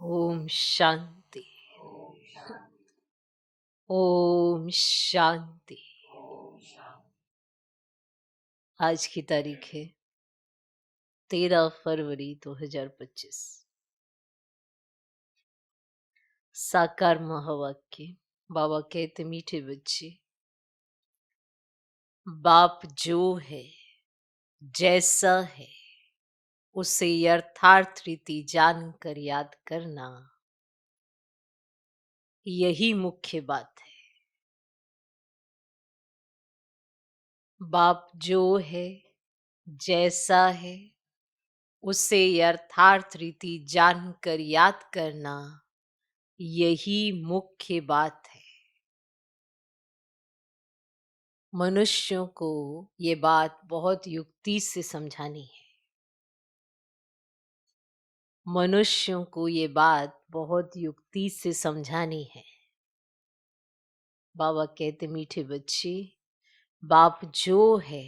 ओम शांति। ओम शांति। आज की तारीख है 13 फरवरी 2025। साकार महावाक्य। बाबा कहते, मीठे बच्चे, बाप जो है जैसा है उसे यथार्थ रीति जानकर याद करना, यही मुख्य बात है। बाप जो है जैसा है उसे यथार्थ रीति जानकर याद करना, यही मुख्य बात है। मनुष्यों को ये बात बहुत युक्ति से समझानी है। मनुष्यों को ये बात बहुत युक्ति से समझानी है। बाबा कहते, मीठे बच्चे, बाप जो है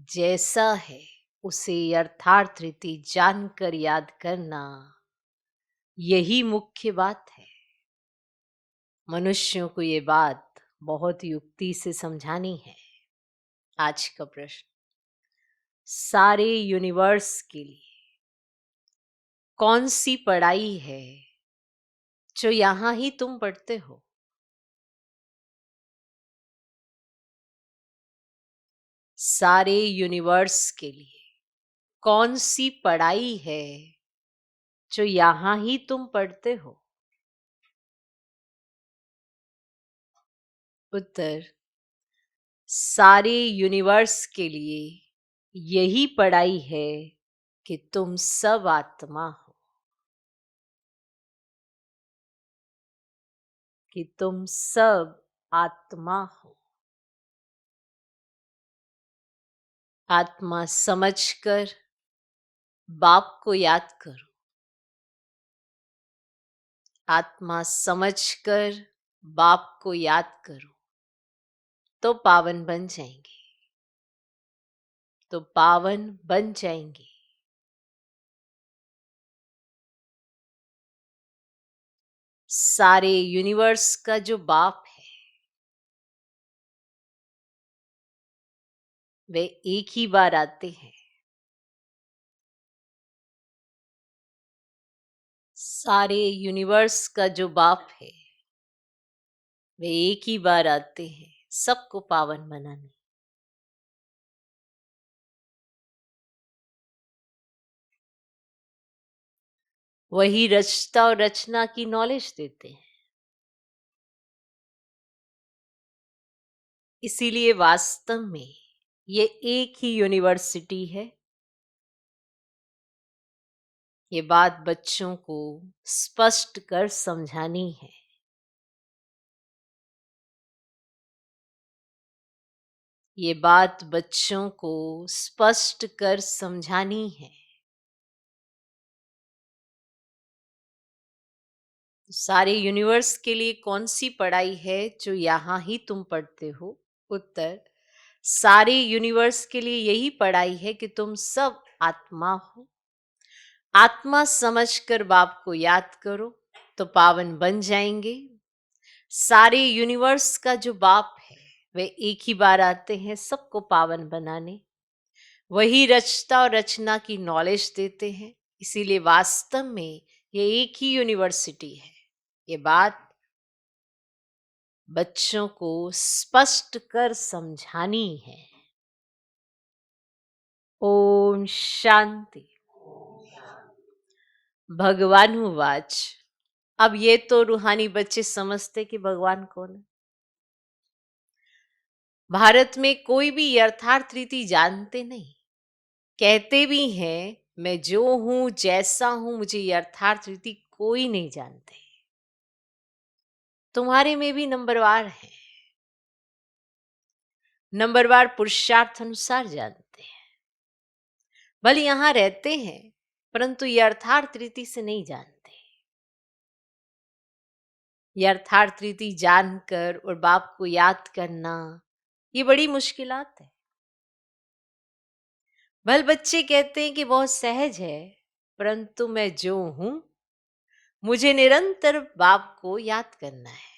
जैसा है उसे यथार्थ रीति जानकर याद करना, यही मुख्य बात है। मनुष्यों को ये बात बहुत युक्ति से समझानी है। आज का प्रश्न, सारे यूनिवर्स के लिए कौन सी पढ़ाई है जो यहां ही तुम पढ़ते हो? सारे यूनिवर्स के लिए कौन सी पढ़ाई है जो यहां ही तुम पढ़ते हो? उत्तर, सारे यूनिवर्स के लिए यही पढ़ाई है कि तुम सब आत्मा हो, कि तुम सब आत्मा हो। आत्मा समझकर बाप को याद करो। आत्मा समझकर बाप को याद करो तो पावन बन जाएंगे, तो पावन बन जाएंगे। सारे यूनिवर्स का जो बाप है वे एक ही बार आते हैं। सारे यूनिवर्स का जो बाप है वे एक ही बार आते हैं सबको पावन बनाने। वही रचता और रचना की नॉलेज देते हैं। इसीलिए वास्तव में ये एक ही यूनिवर्सिटी है। ये बात बच्चों को स्पष्ट कर समझानी है। ये बात बच्चों को स्पष्ट कर समझानी है। सारे यूनिवर्स के लिए कौन सी पढ़ाई है जो यहां ही तुम पढ़ते हो? उत्तर, सारे यूनिवर्स के लिए यही पढ़ाई है कि तुम सब आत्मा हो। आत्मा समझकर बाप को याद करो तो पावन बन जाएंगे। सारे यूनिवर्स का जो बाप है वे एक ही बार आते हैं सबको पावन बनाने। वही रचता और रचना की नॉलेज देते हैं। इसीलिए वास्तव में ये एक ही यूनिवर्सिटी है। ये बात बच्चों को स्पष्ट कर समझानी है। ओम शांति। भगवान उवाच। अब ये तो रूहानी बच्चे समझते कि भगवान कौन है। भारत में कोई भी यथार्थ रीति जानते नहीं। कहते भी हैं, मैं जो हूं जैसा हूं, मुझे यथार्थ रीति कोई नहीं जानते। तुम्हारे में भी नंबरवार है। नंबरवार पुरुषार्थ अनुसार जानते हैं। भले यहां रहते हैं परंतु यथार्थ रीति से नहीं जानते। यथार्थ रीति जानकर और बाप को याद करना ये बड़ी मुश्किलात है। भले बच्चे कहते हैं कि बहुत सहज है, परंतु मैं जो हूं मुझे निरंतर बाप को याद करना है।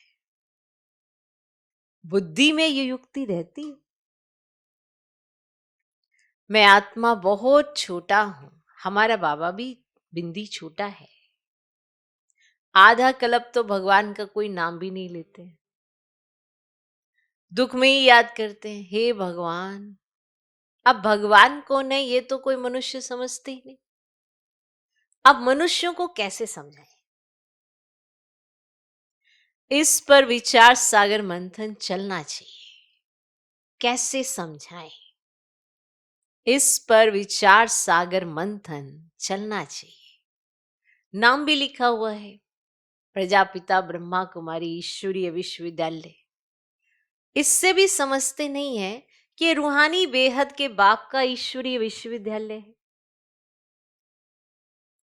बुद्धि में ये युक्ति रहती है। मैं आत्मा बहुत छोटा हूं। हमारा बाबा भी बिंदी छोटा है। आधा कल्प तो भगवान का कोई नाम भी नहीं लेते, दुख में ही याद करते हैं, हे भगवान। अब भगवान कौन है ये तो कोई मनुष्य समझते ही नहीं। अब मनुष्यों को कैसे समझाएं? इस पर विचार सागर मंथन चलना चाहिए। कैसे समझाएं? इस पर विचार सागर मंथन चलना चाहिए। नाम भी लिखा हुआ है, प्रजापिता ब्रह्मा कुमारी ईश्वरीय विश्वविद्यालय। इससे भी समझते नहीं है कि रूहानी बेहद के बाप का ईश्वरीय विश्वविद्यालय है।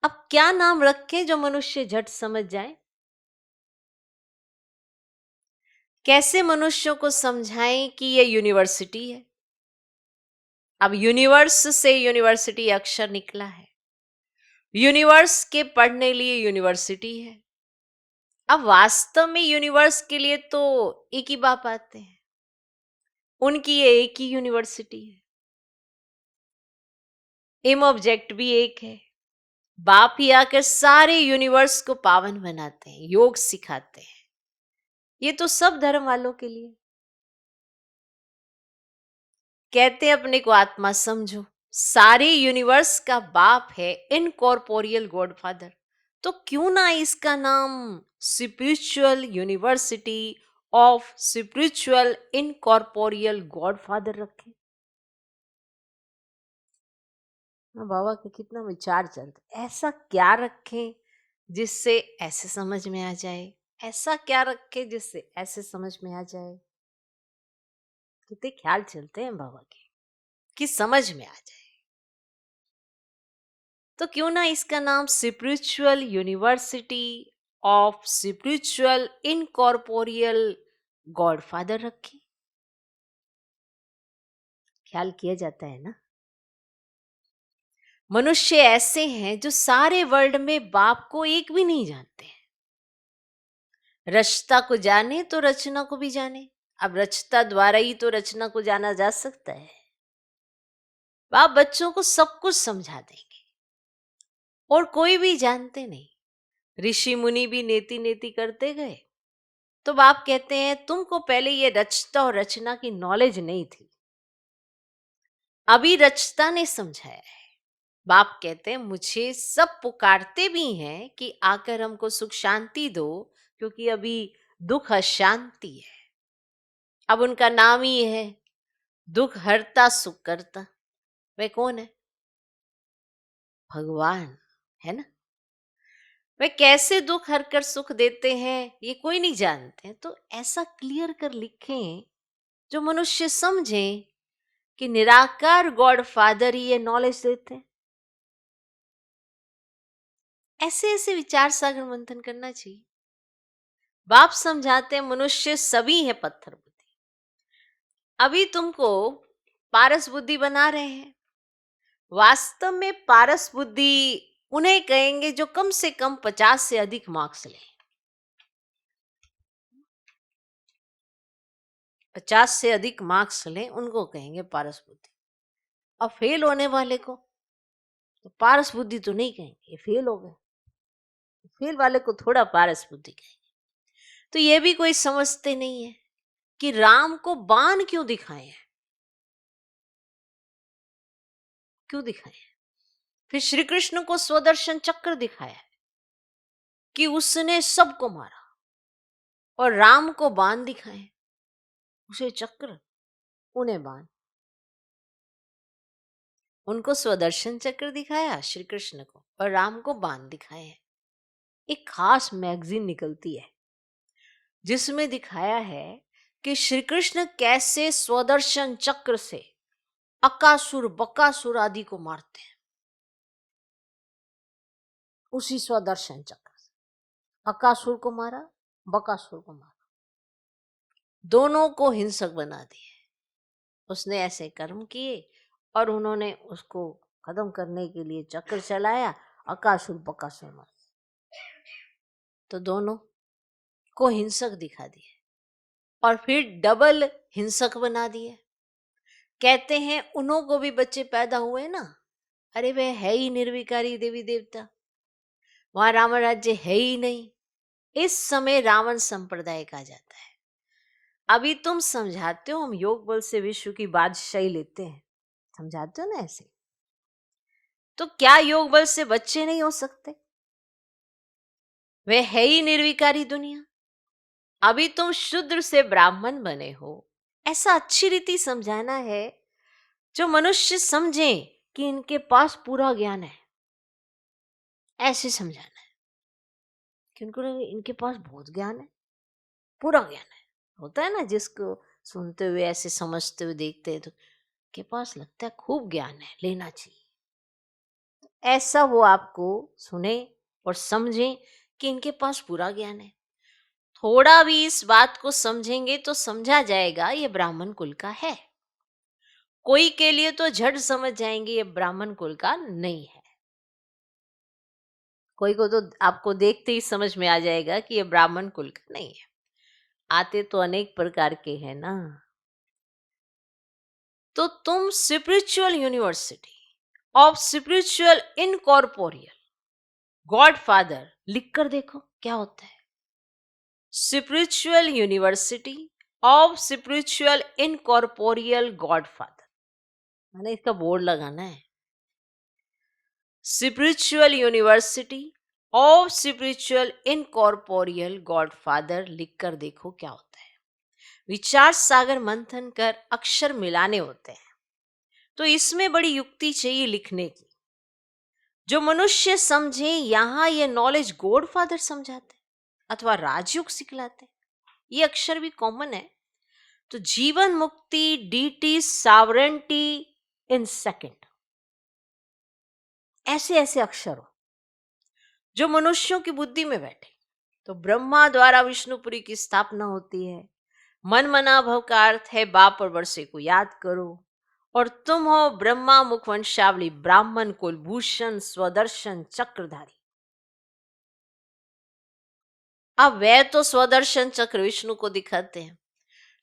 अब क्या नाम रखें जो मनुष्य झट समझ जाए? कैसे मनुष्यों को समझाएं कि यह यूनिवर्सिटी है? अब यूनिवर्स से यूनिवर्सिटी अक्षर निकला है। यूनिवर्स के पढ़ने लिए यूनिवर्सिटी है। अब वास्तव में यूनिवर्स के लिए तो एक ही बाप आते हैं, उनकी ये एक ही यूनिवर्सिटी है। एम ऑब्जेक्ट भी एक है। बाप ही आकर सारे यूनिवर्स को पावन बनाते हैं, योग सिखाते हैं। ये तो सब धर्म वालों के लिए। कहते हैं अपने को आत्मा समझो। सारे यूनिवर्स का बाप है इनकॉर्पोरियल गॉड फादर। तो क्यों ना इसका नाम spiritual university of spiritual incorporeal God father रखें? बाबा के कितना विचार चलते, ऐसा क्या रखें जिससे ऐसे समझ में आ जाए, ऐसा क्या रखें जिससे ऐसे समझ में आ जाए। कितने ख्याल चलते हैं बाबा के कि समझ में आ जाए। तो क्यों ना इसका नाम spiritual university of spiritual incorporeal God father रखें। ख्याल किया जाता है ना। मनुष्य ऐसे हैं जो सारे वर्ल्ड में बाप को एक भी नहीं जानते हैं। रचता को जाने तो रचना को भी जाने। अब रचता द्वारा ही तो रचना को जाना जा सकता है। बाप बच्चों को सब कुछ समझा देंगे और कोई भी जानते नहीं। ऋषि मुनि भी नेति नेति करते गए तो बाप कहते हैं तुमको पहले ये रचता और रचना की नॉलेज नहीं थी, अभी रचता ने समझाया है। बाप कहते हैं मुझे सब पुकारते भी हैं कि आकर हमको सुख शांति दो, क्योंकि अभी दुख अशांति है। अब उनका नाम ही है दुख हरता सुख करता। वे कौन है? भगवान है ना। वे कैसे दुख हर कर सुख देते हैं ये कोई नहीं जानते हैं। तो ऐसा क्लियर कर लिखें जो मनुष्य समझे कि निराकार गॉड फादर ही ये नॉलेज देते हैं। ऐसे ऐसे विचार सागर मंथन करना चाहिए। बाप समझाते हैं मनुष्य सभी है पत्थर बुद्धि। अभी तुमको पारस बुद्धि बना रहे हैं। वास्तव में पारस बुद्धि उन्हें कहेंगे जो कम से कम 50 से अधिक मार्क्स लें। 50 से अधिक मार्क्स लें उनको कहेंगे पारस बुद्धि। और फेल होने वाले को तो पारस बुद्धि तो नहीं कहेंगे, ये फेल हो गए। फेल वाले को थोड़ा पारस बुद्धि कहेंगे। तो ये भी कोई समझते नहीं है कि राम को बाण क्यों दिखाए हैं, क्यों दिखाए हैं। फिर श्री कृष्ण को स्वदर्शन चक्र दिखाया है कि उसने सबको मारा, और राम को बाण दिखाए, उसे चक्र उन्हें बाण। उनको स्वदर्शन चक्र दिखाया श्री कृष्ण को, और राम को बाण दिखाए हैं। एक खास मैगजीन निकलती है जिसमें दिखाया है कि श्री कृष्ण कैसे स्वदर्शन चक्र से अकासुर बकासुर आदि को मारते हैं। उसी स्वदर्शन चक्र से अकासुर को मारा, बकासुर को मारा, दोनों को हिंसक बना दिए। उसने ऐसे कर्म किए और उन्होंने उसको खत्म करने के लिए चक्र चलाया, अकासुर बकासुर मार। तो दोनों को हिंसक दिखा दिए और फिर डबल हिंसक बना दिए। कहते हैं उन्हों को भी बच्चे पैदा हुए ना, अरे वे है ही निर्विकारी देवी देवता, वहां राम राज्य है ही नहीं। इस समय रावण संप्रदाय कहा जाता है। अभी तुम समझाते हो हम योग बल से विश्व की बादशाही लेते हैं, समझाते हो ना ऐसे, तो क्या योग बल से बच्चे नहीं हो सकते? वे है ही निर्विकारी दुनिया। अभी तुम शूद्र से ब्राह्मण बने हो, ऐसा अच्छी रीति समझाना है जो मनुष्य समझे कि इनके पास पूरा ज्ञान है। ऐसे समझाना है कि उनको लगे इनके पास बहुत ज्ञान है, पूरा ज्ञान है। होता है ना, जिसको सुनते हुए ऐसे समझते हुए देखते हैं तो के पास लगता है खूब ज्ञान है, लेना चाहिए। ऐसा वो आपको सुने और समझे कि इनके पास पूरा ज्ञान है। थोड़ा भी इस बात को समझेंगे तो समझा जाएगा ये ब्राह्मण कुल का है। कोई के लिए तो झट समझ जाएंगे ये ब्राह्मण कुल का नहीं है, कोई को तो आपको देखते ही समझ में आ जाएगा कि ये ब्राह्मण कुल का नहीं है। आते तो अनेक प्रकार के हैं ना। तो तुम spiritual university of spiritual incorporeal God father लिख कर देखो क्या होता है। Spiritual university of spiritual incorporeal God father, मैंने इसका बोर्ड लगाना है। Spiritual university of spiritual incorporeal God father लिख कर देखो क्या होता है। विचार सागर मंथन कर अक्षर मिलाने होते हैं, तो इसमें बड़ी युक्ति चाहिए लिखने की। जो मनुष्य समझे यहां ये नॉलेज गॉड फादर समझाते अथवा राजयोग सिखलाते, ये अक्षर भी कॉमन है। तो जीवन मुक्ति, डीटी, सावरेंटी इन सेकंड, ऐसे ऐसे अक्षर हो जो मनुष्यों की बुद्धि में बैठे। तो ब्रह्मा द्वारा विष्णुपुरी की स्थापना होती है। मन मना भव का अर्थ है बाप और वर्षे को याद करो, और तुम हो ब्रह्मा मुख वंशावली ब्राह्मण कुल भूषण स्वदर्शन चक्रधारी। अब वह तो स्वदर्शन चक्र विष्णु को दिखाते हैं,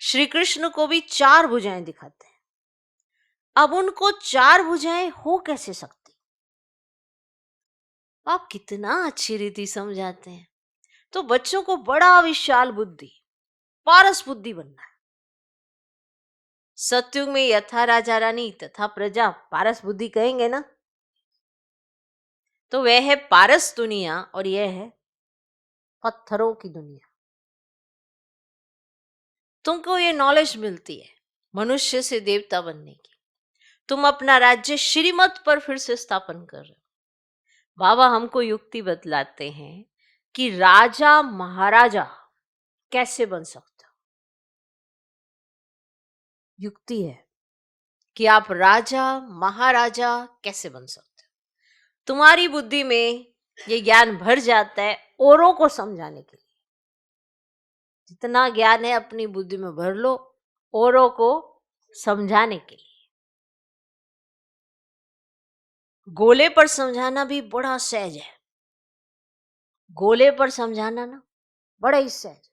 श्री कृष्ण को भी 4 भुजाएं दिखाते हैं। अब उनको 4 भुजाएं हो कैसे सकती? आप कितना अच्छी रीति समझाते हैं। तो बच्चों को बड़ा विशाल बुद्धि, पारस बुद्धि बनना है। सत्युग में यथा राजा रानी तथा प्रजा पारस बुद्धि कहेंगे ना, तो वह है पारस दुनिया और यह है पत्थरों की दुनिया। तुमको ये नॉलेज मिलती है मनुष्य से देवता बनने की। तुम अपना राज्य श्रीमत पर फिर से स्थापन कर रहे हो। बाबा हमको युक्ति बतलाते हैं कि राजा महाराजा कैसे बन सकते हो। युक्ति है कि आप राजा महाराजा कैसे बन सकते हो। तुम्हारी बुद्धि में ये ज्ञान भर जाता है औरों को समझाने के लिए। जितना ज्ञान है अपनी बुद्धि में भर लो औरों को समझाने के लिए। गोले पर समझाना भी बड़ा सहज है। गोले पर समझाना ना बड़ा ही सहज।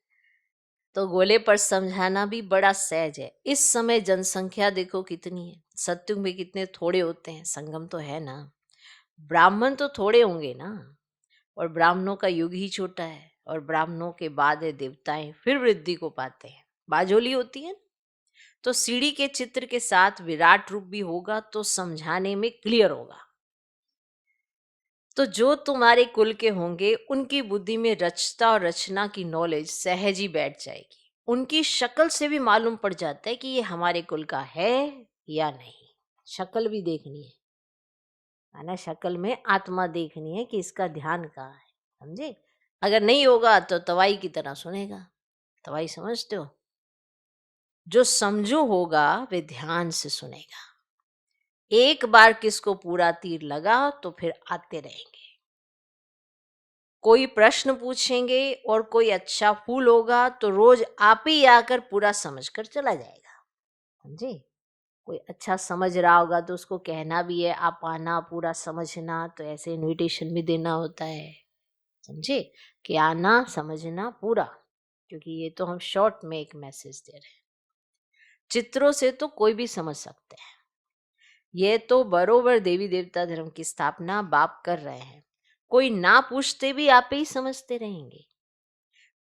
तो गोले पर समझाना भी बड़ा सहज है। इस समय जनसंख्या देखो कितनी है, सत्युग में कितने थोड़े होते हैं, संगम तो है ना। ब्राह्मण तो थोड़े होंगे ना, और ब्राह्मणों का युग ही छोटा है, और ब्राह्मणों के बाद है देवताएं, फिर वृद्धि को पाते हैं, बाजोली होती है। तो सीढ़ी के चित्र के साथ विराट रूप भी होगा तो समझाने में क्लियर होगा। तो जो तुम्हारे कुल के होंगे उनकी बुद्धि में रचता और रचना की नॉलेज सहज ही बैठ जाएगी। उनकी शक्ल से भी मालूम पड़ जाता है कि ये हमारे कुल का है या नहीं। शक्ल भी देखनी है ना, शक्ल में आत्मा देखनी है कि इसका ध्यान कहाँ है, समझे। अगर नहीं होगा तो तवाई की तरह सुनेगा। तवाई समझते हो, जो समझू होगा वे ध्यान से सुनेगा। एक बार किसको पूरा तीर लगा तो फिर आते रहेंगे। कोई प्रश्न पूछेंगे और कोई अच्छा फूल होगा तो रोज आप ही आकर पूरा समझ कर चला जाएगा, समझे। कोई अच्छा समझ रहा होगा तो उसको कहना भी है, आप आना पूरा समझना, तो ऐसे इनविटेशन भी देना होता है, समझे? कि आना समझना पूरा, क्योंकि ये तो हम शॉर्ट में एक मैसेज दे रहे हैं। चित्रों से तो कोई भी समझ सकते हैं। ये तो बरोबर देवी देवता धर्म की स्थापना बाप कर रहे हैं। कोई ना पूछते भी आप ही समझते रहेंगे,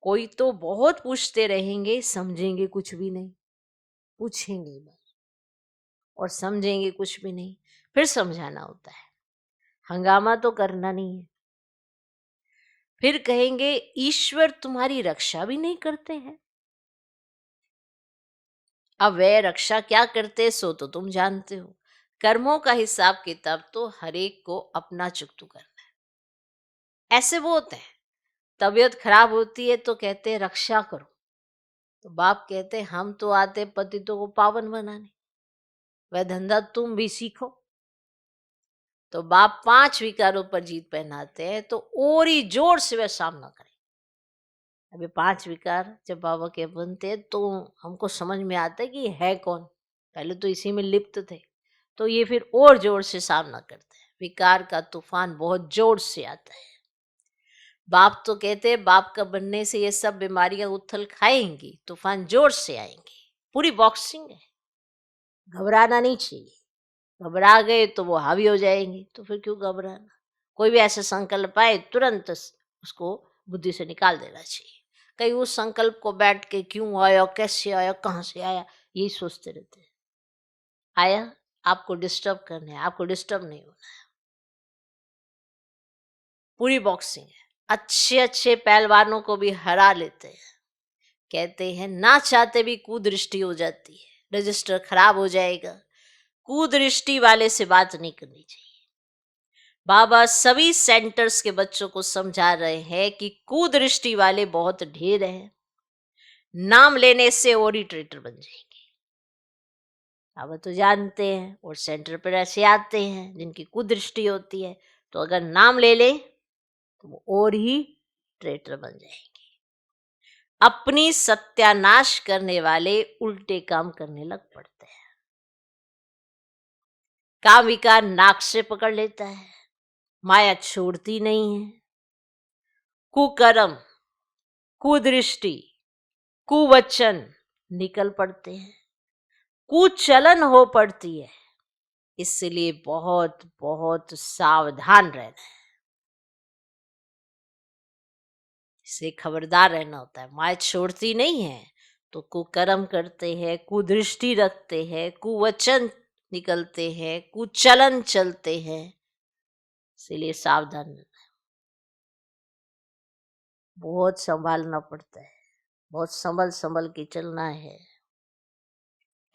कोई तो बहुत पूछते रहेंगे, समझेंगे कुछ भी नहीं, पूछेंगे बस और समझेंगे कुछ भी नहीं। फिर समझाना होता है, हंगामा तो करना नहीं है। फिर कहेंगे ईश्वर तुम्हारी रक्षा भी नहीं करते हैं। अब वे रक्षा क्या करते सो तो तुम जानते हो। कर्मों का हिसाब किताब तो हर एक को अपना चुकतू करना है। ऐसे वो होते हैं, तबीयत खराब होती है तो कहते हैं रक्षा करो, तो बाप कहते हैं हम तो आते पतितों को पावन बनाने, वह धंधा तुम भी सीखो। तो बाप 5 विकारों पर जीत पहनाते हैं तो और ही जोर से वह सामना करें। अभी 5 विकार जब बाबा के बनते हैं तो हमको समझ में आता है कि ये है कौन। पहले तो इसी में लिप्त थे, तो ये फिर और जोर से सामना करते हैं। विकार का तूफान बहुत जोर से आता है। बाप तो कहते हैं बाप का बनने से ये सब बीमारियां उथल खाएंगी, तूफान जोर से आएंगी। पूरी बॉक्सिंग है, घबराना नहीं चाहिए। घबरा गए तो वो हावी हो जाएंगे, तो फिर क्यों घबराना। कोई भी ऐसे संकल्प आए तुरंत उसको बुद्धि से निकाल देना चाहिए। कई उस संकल्प को बैठ के क्यों आया, कैसे आया, कहाँ से आया, यही सोचते रहते हैं। आया आपको डिस्टर्ब करना है, आपको डिस्टर्ब नहीं होना है। पूरी बॉक्सिंग है, अच्छे अच्छे पहलवानों को भी हरा लेते हैं। कहते हैं ना चाहते भी कुदृष्टि हो जाती है, रजिस्टर खराब हो जाएगा। कुदृष्टि वाले से बात नहीं करनी चाहिए। बाबा सभी सेंटर्स के बच्चों को समझा रहे हैं कि कुदृष्टि वाले बहुत ढेर हैं, नाम लेने से और ही ट्रेटर बन जाएंगे। बाबा तो जानते हैं, और सेंटर पर ऐसे आते हैं जिनकी कुदृष्टि होती है, तो अगर नाम ले ले तो वो और ही ट्रेटर बन जाएंगे। अपनी सत्यानाश करने वाले उल्टे काम करने लग पड़ते हैं। काम विकार नाक से पकड़ लेता है, माया छोड़ती नहीं है। कुकर्म, कुदृष्टि, कुवचन निकल पड़ते हैं, कुचलन हो पड़ती है। इसलिए बहुत बहुत सावधान रहना है, इससे खबरदार रहना होता है। माया छोड़ती नहीं है तो कुकर्म करते हैं, कुदृष्टि रखते हैं, कुवचन निकलते हैं, कुचलन चलते हैं। इसलिए सावधान रहना है, बहुत संभालना पड़ता है, बहुत संभल संभल के चलना है।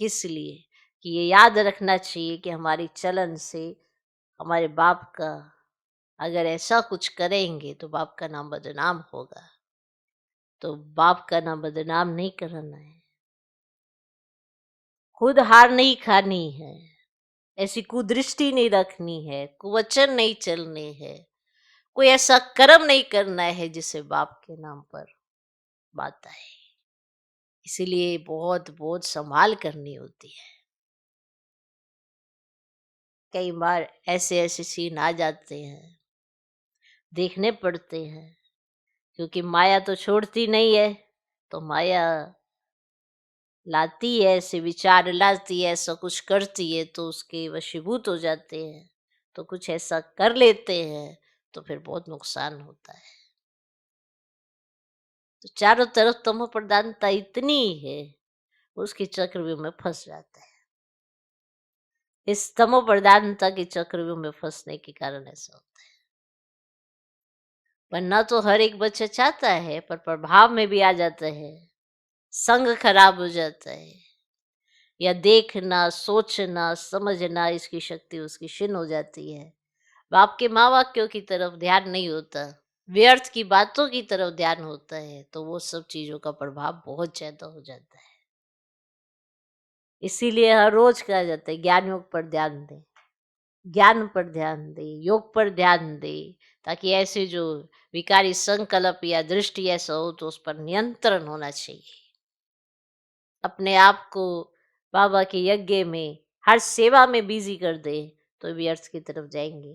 किस लिए? कि ये याद रखना चाहिए कि हमारी चलन से हमारे बाप का, अगर ऐसा कुछ करेंगे तो बाप का नाम बदनाम होगा। तो बाप का नाम बदनाम नहीं करना है, खुद हार नहीं खानी है, ऐसी कुदृष्टि नहीं रखनी है, कुवचन नहीं चलने हैं, कोई ऐसा कर्म नहीं करना है जिससे बाप के नाम पर बात आए। इसीलिए बहुत बहुत संभाल करनी होती है। कई बार ऐसे ऐसे सीन आ जाते हैं, देखने पड़ते हैं, क्योंकि माया तो छोड़ती नहीं है। तो माया लाती है, ऐसे विचार लाती है, ऐसा कुछ करती है तो उसके वशीभूत हो जाते हैं। तो कुछ ऐसा कर लेते हैं तो फिर बहुत नुकसान होता है। तो चारों तरफ तमो प्रधानता इतनी है, उसके चक्रव्यूह में फंस जाता है। इस तमो प्रधानता के चक्रव्यूह में फंसने के कारण ऐसा होता है। बनना तो हर एक बच्चा चाहता है, पर प्रभाव में भी आ जाता है, संग खराब हो जाता है, या देखना, सोचना, समझना, इसकी शक्ति उसकी क्षीण हो जाती है। बाप के माँ वाक्यों की तरफ ध्यान नहीं होता, व्यर्थ की बातों की तरफ ध्यान होता है, तो वो सब चीजों का प्रभाव बहुत ज्यादा हो जाता है। इसीलिए हर रोज कहा जाता है ज्ञान योग पर ध्यान दें, ज्ञान पर ध्यान दे, योग पर ध्यान दे, ताकि ऐसे जो विकारी संकल्प या दृष्टि ऐसा हो तो उस पर नियंत्रण होना चाहिए। अपने आप को बाबा के यज्ञ में हर सेवा में बिजी कर दे तो व्यर्थ की तरफ जाएंगे।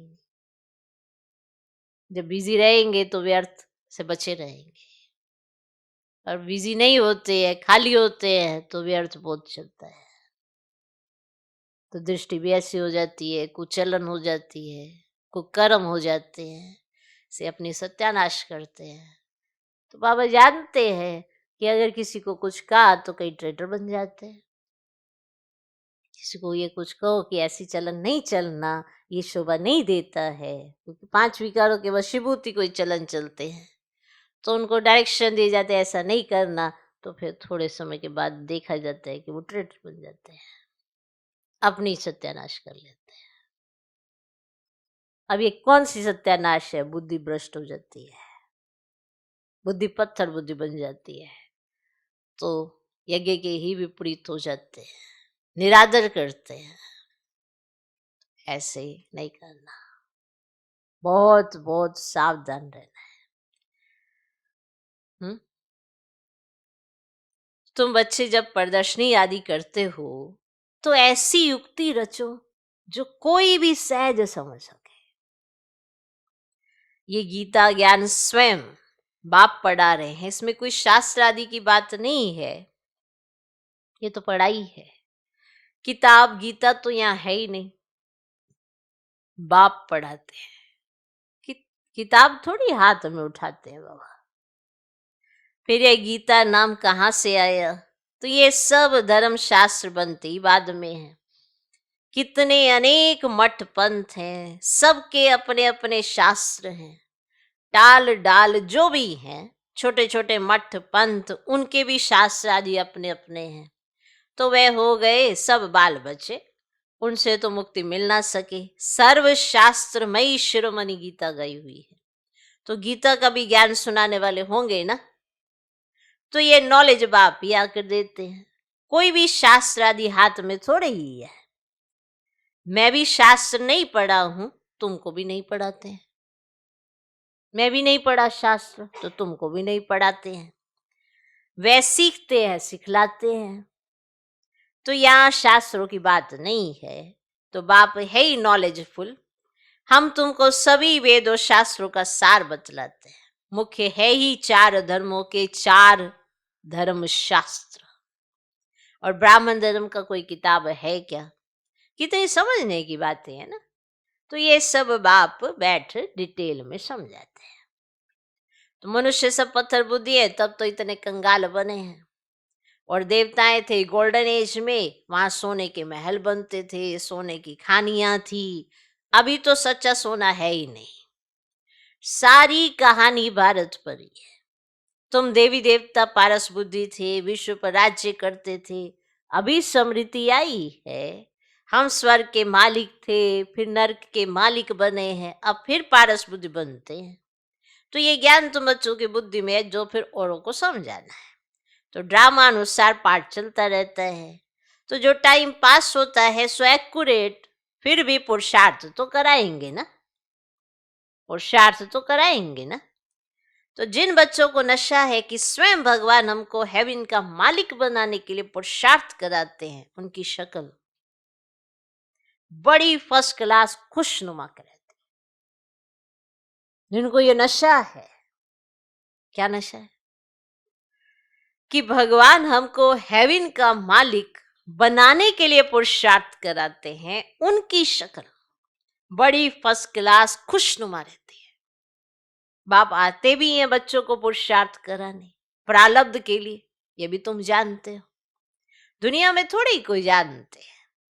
जब बिजी रहेंगे तो व्यर्थ से बचे रहेंगे, और बिजी नहीं होते हैं, खाली होते हैं, तो व्यर्थ बहुत चलता है। तो दृष्टि भी ऐसी हो जाती है, कुचलन हो जाती है, कुकर्म हो जाते हैं, से अपनी सत्यानाश करते हैं। तो बाबा जानते हैं कि अगर किसी को कुछ कहा तो कई ट्रेडर बन जाते हैं। किसी को ये कुछ कहो कि ऐसी चलन नहीं चलना, ये शोभा नहीं देता है, क्योंकि 5 विकारों के वशीभूत ही कोई चलन चलते हैं, तो उनको डायरेक्शन दिए जाते हैं ऐसा नहीं करना, तो फिर थोड़े समय के बाद देखा जाता है कि वो ट्रेडर बन जाते हैं, अपनी सत्यानाश कर लेते हैं। अब ये कौन सी सत्यानाश है? बुद्धि भ्रष्ट हो जाती है, बुद्धि पत्थर बुद्धि बन जाती है, तो यज्ञ के ही विपरीत हो जाते हैं, निरादर करते हैं। ऐसे नहीं करना, बहुत बहुत सावधान रहना है। तुम बच्चे जब प्रदर्शनी आदि करते हो तो ऐसी युक्ति रचो जो कोई भी सहज समझ सके। ये गीता ज्ञान स्वयं बाप पढ़ा रहे हैं, इसमें कोई शास्त्र आदि की बात नहीं है, ये तो पढ़ाई है। किताब गीता तो यहाँ है ही नहीं, बाप पढ़ाते हैं। किताब थोड़ी हाथ में उठाते हैं बाबा। फिर ये गीता नाम कहाँ से आया? तो ये सब धर्म शास्त्र बनते ही बाद में है। कितने अनेक मठ पंथ हैं, सबके अपने अपने शास्त्र हैं, टाल डाल जो भी हैं, छोटे छोटे मठ पंथ, उनके भी शास्त्र आदि अपने अपने हैं। तो वे हो गए सब बाल बच्चे, उनसे तो मुक्ति मिल ना सके। सर्व शास्त्रमयी शिरोमणि गीता गई हुई है, तो गीता का भी ज्ञान सुनाने वाले होंगे ना, तो ये नॉलेज बाप ही आकर देते हैं। कोई भी शास्त्र आदि हाथ में थोड़े ही है। मैं भी शास्त्र नहीं पढ़ा हूं, तुमको भी नहीं पढ़ाते हैं। मैं भी नहीं पढ़ा शास्त्र, तो तुमको भी नहीं पढ़ाते हैं। वे सीखते हैं, सिखलाते हैं। तो यहाँ शास्त्रों की बात नहीं है, तो बाप है ही नॉलेजफुल। हम तुमको सभी वेदों शास्त्रों का सार बतलाते हैं। मुख्य है ही 4 धर्मों के 4 धर्म शास्त्र, और ब्राह्मण धर्म का कोई किताब है क्या? कितनी समझने की बातें है ना। तो ये सब बाप बैठ डिटेल में समझाते हैं। तो मनुष्य सब पत्थर बुद्धि है, तब तो इतने कंगाल बने हैं। और देवताएं थे गोल्डन एज में, वहां सोने के महल बनते थे, सोने की खानियां थी। अभी तो सच्चा सोना है ही नहीं। सारी कहानी भारत पर ही है। तुम देवी देवता पारस बुद्धि थे, विश्व पर राज्य करते थे, अभी समृद्धि आई है। हम स्वर्ग के मालिक थे, फिर नर्क के मालिक बने हैं, अब फिर पारस बुद्धि बनते हैं। तो ये ज्ञान तुम बच्चों की बुद्धि में है, जो फिर औरों को समझाना है। तो ड्रामा अनुसार पाठ चलता रहता है। तो जो टाइम पास होता है सो एक्यूरेट, फिर भी पुरुषार्थ तो कराएंगे ना, पुरुषार्थ तो कराएंगे ना। तो जिन बच्चों को नशा है कि स्वयं भगवान हमको हेवन का मालिक बनाने के लिए पुरुषार्थ कराते हैं, उनकी शक्ल बड़ी फर्स्ट क्लास खुशनुमा रहती है। जिनको ये नशा है, क्या नशा है? कि भगवान हमको हेवन का मालिक बनाने के लिए पुरुषार्थ कराते हैं, उनकी शक्ल बड़ी फर्स्ट क्लास खुशनुमा रहती है। बाप आते भी हैं बच्चों को पुरुषार्थ कराने, प्रारब्ध के लिए, ये भी तुम जानते हो। दुनिया में थोड़ी ही कोई जानते हैं।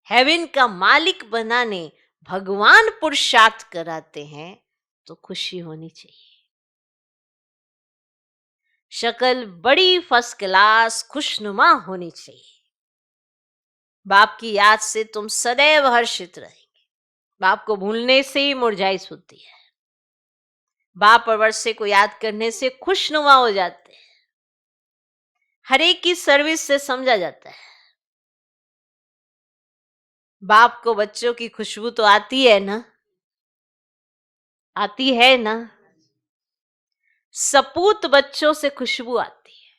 हेवन का मालिक बनाने भगवान पुरुषार्थ कराते हैं, तो खुशी होनी चाहिए। शक्ल बड़ी फर्स्ट क्लास खुशनुमा होनी चाहिए। बाप की याद से तुम सदैव हर्षित रहेंगे। बाप को भूलने से ही मुरझाइश होती है। बाप और वर्षे को याद करने से खुशनुमा हो जाते हैं। हर एक की सर्विस से समझा जाता है। बाप को बच्चों की खुशबू तो आती है ना, आती है ना। सपूत बच्चों से खुशबू आती है,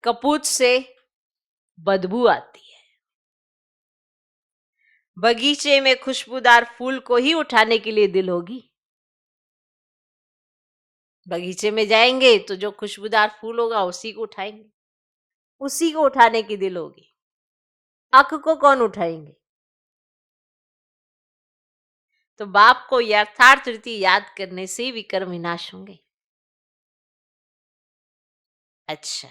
कपूत से बदबू आती है। बगीचे में खुशबूदार फूल को ही उठाने के लिए दिल होगी, बगीचे में जाएंगे तो जो खुशबूदार फूल होगा उसी को उठाएंगे, उसी को उठाने की दिल होगी। आंख को कौन उठाएंगे? तो बाप को यथार्थ रीति याद करने से विकर्म विनाश होंगे। अच्छा,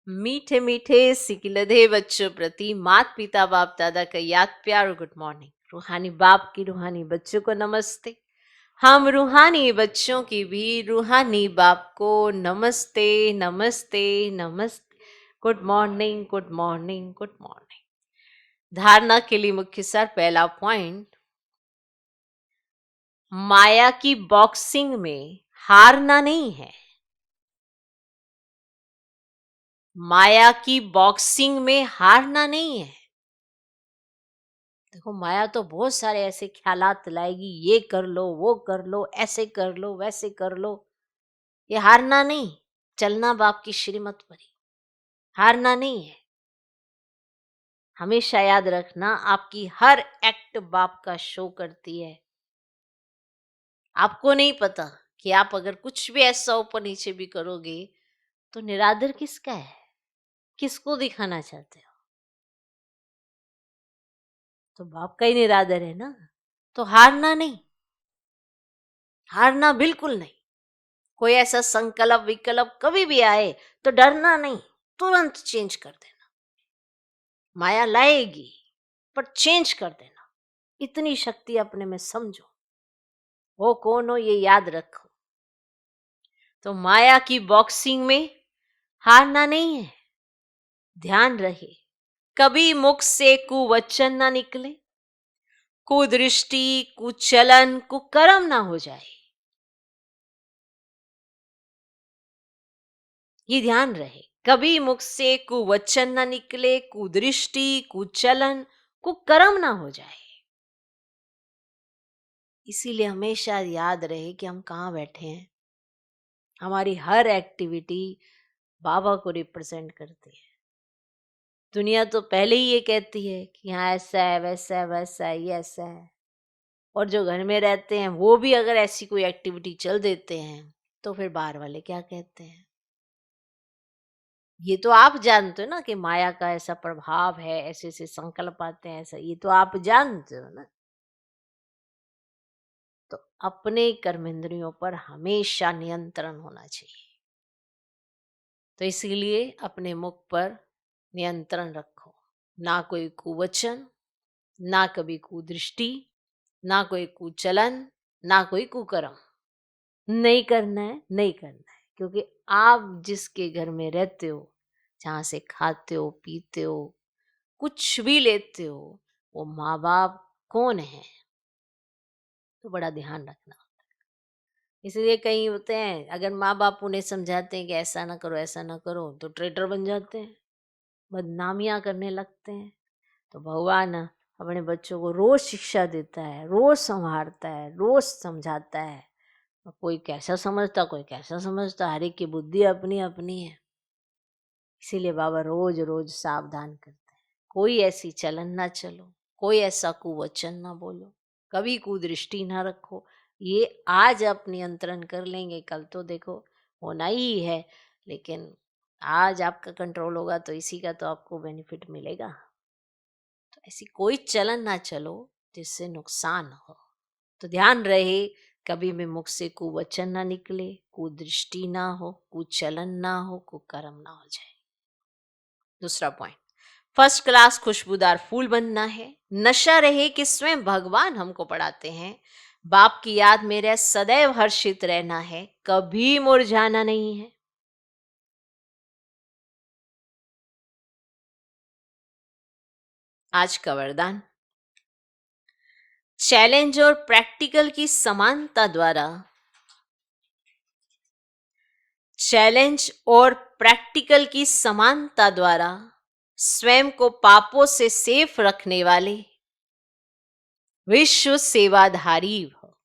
मीठे मीठे सिकिलधे बच्चों प्रति मात पिता बाप दादा का याद प्यार और गुड मॉर्निंग। रूहानी बाप की रूहानी बच्चों को नमस्ते। हम रूहानी बच्चों की भी रूहानी बाप को नमस्ते नमस्ते नमस्ते। Good morning good morning good morning. धारणा के लिए मुख्य सार, पहला पॉइंट, माया की बॉक्सिंग में हारना नहीं है। माया की बॉक्सिंग में हारना नहीं है। देखो, माया तो बहुत सारे ऐसे ख्यालात लाएगी, ये कर लो वो कर लो, ऐसे कर लो वैसे कर लो। ये हारना नहीं, चलना बाप की श्रीमत पर ही, हारना नहीं है। हमेशा याद रखना, आपकी हर एक्ट बाप का शो करती है। आपको नहीं पता कि आप अगर कुछ भी ऐसा ऊपर नीचे भी करोगे तो निरादर किसका है, किसको दिखाना चाहते हो? तो बाप का ही निरादर है ना। तो हारना नहीं, हारना बिल्कुल नहीं। कोई ऐसा संकल्प विकल्प कभी भी आए तो डरना नहीं, तुरंत चेंज कर देना। माया लाएगी पर चेंज कर देना। इतनी शक्ति अपने में समझो, वो कौन हो ये याद रखो। तो माया की बॉक्सिंग में हारना नहीं है। ध्यान रहे, कभी मुख से कुवचन ना निकले, कुदृष्टि कुचलन कुकर्म ना हो जाए। ये ध्यान रहे, कभी मुख से कुवचन ना निकले, कुदृष्टि कुचलन कुकर्म ना हो जाए। इसीलिए हमेशा याद रहे कि हम कहाँ बैठे हैं। हमारी हर एक्टिविटी बाबा को रिप्रेजेंट करती है। दुनिया तो पहले ही ये कहती है कि यहाँ ऐसा है वैसा है वैसा है ये ऐसा है, और जो घर में रहते हैं वो भी अगर ऐसी कोई एक्टिविटी चल देते हैं तो फिर बाहर वाले क्या कहते हैं। ये तो आप जानते हो ना कि माया का ऐसा प्रभाव है, ऐसे ऐसे संकल्प आते हैं, ऐसा ये तो आप जानते हो ना। तो अपने कर्मेंद्रियों पर हमेशा नियंत्रण होना चाहिए। तो इसीलिए अपने मुख पर नियंत्रण रखो, ना कोई कुवचन, ना कभी कुदृष्टि, ना कोई कुचलन, ना कोई कुकर्म। नहीं करना है, नहीं करना है, क्योंकि आप जिसके घर में रहते हो, जहाँ से खाते हो पीते हो कुछ भी लेते हो, वो माँ बाप कौन है, तो बड़ा ध्यान रखना। इसलिए कई होते हैं, अगर माँ बाप उन्हें समझाते हैं कि ऐसा ना करो ऐसा ना करो, तो ट्रेटर बन जाते हैं, बदनामियां करने लगते हैं। तो भगवान अपने बच्चों को रोज शिक्षा देता है, रोज संभालता है, रोज समझाता है। कोई कैसा समझता कोई कैसा समझता, हर एक की बुद्धि अपनी अपनी है। इसीलिए बाबा रोज रोज सावधान करते हैं, कोई ऐसी चलन ना चलो, कोई ऐसा कुवचन ना बोलो, कभी कुदृष्टि ना रखो। ये आज आप नियंत्रण कर लेंगे, कल तो देखो होना ही है, लेकिन आज आपका कंट्रोल होगा तो इसी का तो आपको बेनिफिट मिलेगा। तो ऐसी कोई चलन ना चलो जिससे नुकसान हो। तो ध्यान रहे, कभी भी मुख से कुवचन ना निकले, कुदृष्टि ना हो, कुचलन ना हो, कुकर्म ना हो जाए। दूसरा पॉइंट, फर्स्ट क्लास खुशबूदार फूल बनना है। नशा रहे कि स्वयं भगवान हमको पढ़ाते हैं, बाप की याद में रह सदैव हर्षित रहना है, कभी मुरझाना नहीं है। आज का वरदान, चैलेंज और प्रैक्टिकल की समानता द्वारा, चैलेंज और प्रैक्टिकल की समानता द्वारा स्वयं को पापों से सेफ रखने वाले विश्व सेवाधारी हो।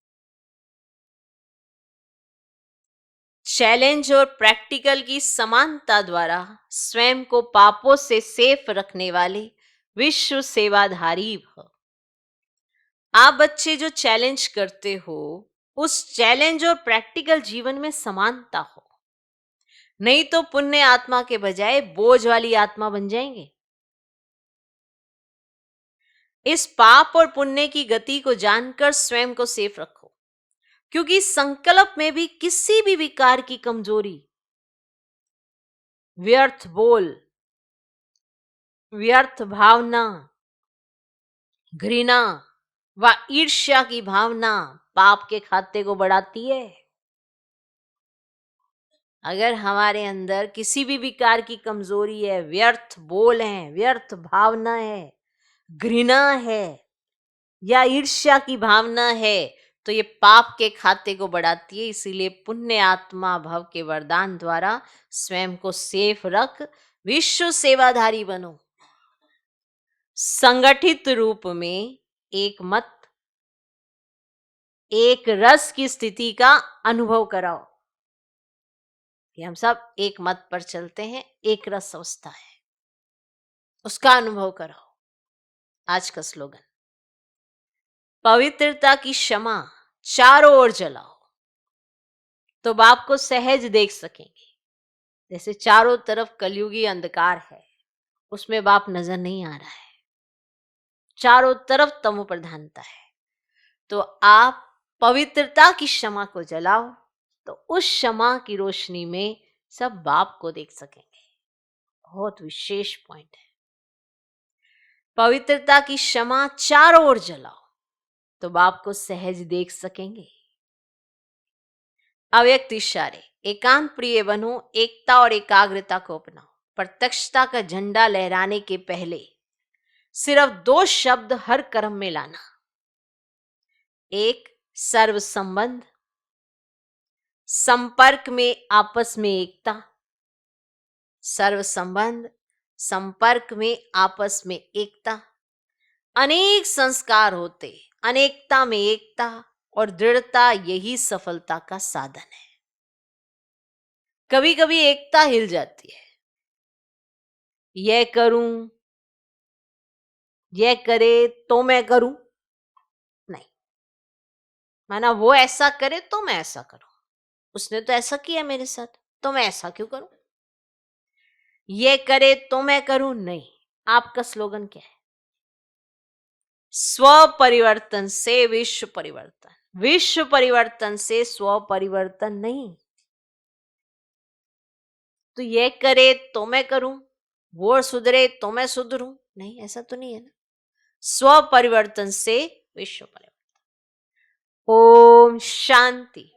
चैलेंज और प्रैक्टिकल की समानता द्वारा स्वयं को पापों से सेफ रखने वाले विश्व सेवाधारी हो। आप बच्चे जो चैलेंज करते हो उस चैलेंज और प्रैक्टिकल जीवन में समानता हो, नहीं तो पुण्य आत्मा के बजाय बोझ वाली आत्मा बन जाएंगे। इस पाप और पुण्य की गति को जानकर स्वयं को सेफ रखो, क्योंकि संकल्प में भी किसी भी विकार की कमजोरी, व्यर्थ बोल, व्यर्थ भावना, घृणा व ईर्ष्या की भावना पाप के खाते को बढ़ाती है। अगर हमारे अंदर किसी भी विकार की कमजोरी है, व्यर्थ बोल है, व्यर्थ भावना है, घृणा है या ईर्ष्या की भावना है, तो ये पाप के खाते को बढ़ाती है। इसीलिए पुण्य आत्मा भव के वरदान द्वारा स्वयं को सेफ रख विश्व सेवाधारी बनो। संगठित रूप में एक मत, एक रस की स्थिति का अनुभव कराओ कि हम सब एक मत पर चलते हैं, एक रस अवस्था है, उसका अनुभव कराओ। आज का स्लोगन, पवित्रता की क्षमा चारों ओर जलाओ तो बाप को सहज देख सकेंगे। जैसे चारों तरफ कलयुगी अंधकार है, उसमें बाप नजर नहीं आ रहा है, चारों तरफ तमो प्रधानता है, तो आप पवित्रता की क्षमा को जलाओ तो उस क्षमा की रोशनी में सब बाप को देख सकेंगे। बहुत विशेष पॉइंट है। पवित्रता की क्षमा चारों ओर जलाओ तो बाप को सहज देख सकेंगे। अव्यक्त इशारे, एकांत प्रिय बनो, एकता और एकाग्रता को अपनाओ। प्रत्यक्षता का झंडा लहराने के पहले सिर्फ 2 शब्द हर कर्म में लाना, एक सर्व संबंध, संपर्क में आपस में एकता। सर्व संबंध, संपर्क में आपस में एकता। अनेक संस्कार होते, अनेकता में एकता और दृढ़ता, यही सफलता का साधन है। कभी कभी एकता हिल जाती है, यह करूं, यह करे तो मैं करूं, नहीं, माना वो ऐसा करे तो मैं ऐसा करूं, उसने तो ऐसा किया मेरे साथ तो मैं ऐसा क्यों करूं, ये करे तो मैं करूं, नहीं। आपका स्लोगन क्या है? स्व परिवर्तन से विश्व परिवर्तन, विश्व परिवर्तन से स्व परिवर्तन नहीं। तो ये करे तो मैं करूं, वो सुधरे तो मैं सुधरूं, नहीं, ऐसा तो नहीं है ना। स्व परिवर्तन से विश्व परिवर्तन। ओम शांति।